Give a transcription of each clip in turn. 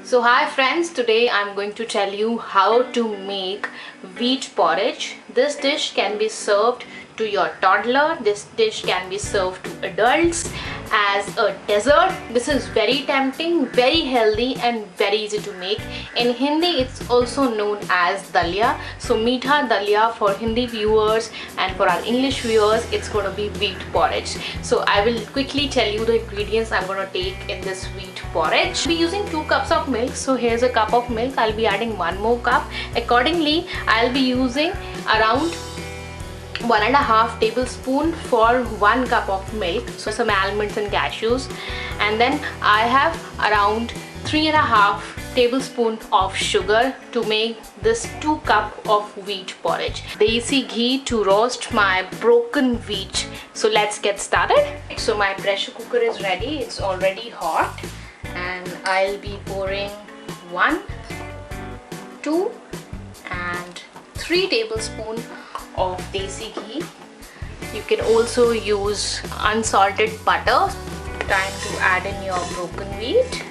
So hi friends, today I'm going to tell you how to make wheat porridge. This dish can be served to your toddler. This dish can be served to adults as a dessert. This is very tempting, very healthy and very easy to make. In Hindi it's also known as dalia. So meetha dalia for Hindi viewers, and for our English viewers it's going to be wheat porridge. So I will quickly tell you the ingredients I'm going to take in this wheat porridge. I'll be using 2 cups of milk. So here's a cup of milk. I'll be adding 1 more cup. Accordingly, I'll be using around 1.5 tablespoon for 1 cup of milk. So some almonds and cashews, and then I have around 3.5 tablespoon of sugar to make this 2 cup of wheat porridge. Desi ghee to roast my broken wheat. So let's get started. So my pressure cooker is ready. It's already hot, and I'll be pouring 1, 2 and 3 tablespoons of desi ghee. You can also use unsalted butter. Time to add in your broken wheat.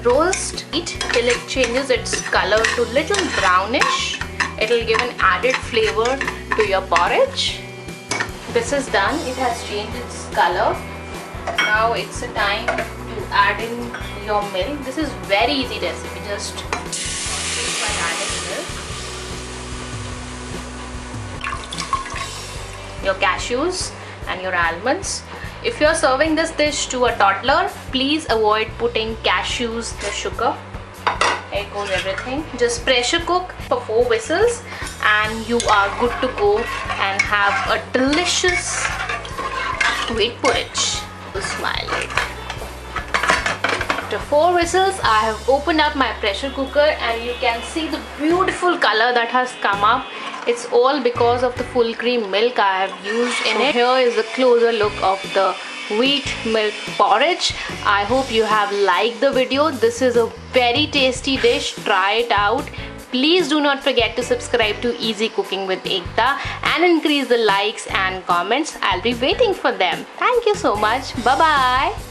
Roast it till it changes its color to little brownish. It will give an added flavor to your porridge. This is done. It has changed its color. Now it's a time to add in your milk. This is very easy recipe. Just by adding milk, your cashews and your almonds. If you're serving this dish to a toddler, please avoid putting cashews, the sugar. There goes everything. Just pressure cook for 4 whistles and you are good to go and have a delicious wheat porridge. Smile it. After 4 whistles, I have opened up my pressure cooker and you can see the beautiful color that has come up. It's all because of the full cream milk I have used in it. Here is a closer look of the wheat milk porridge. I hope you have liked the video. This is a very tasty dish. Try it out. Please do not forget to subscribe to Easy Cooking with Ekta and increase the likes and comments. I'll be waiting for them. Thank you so much. Bye bye.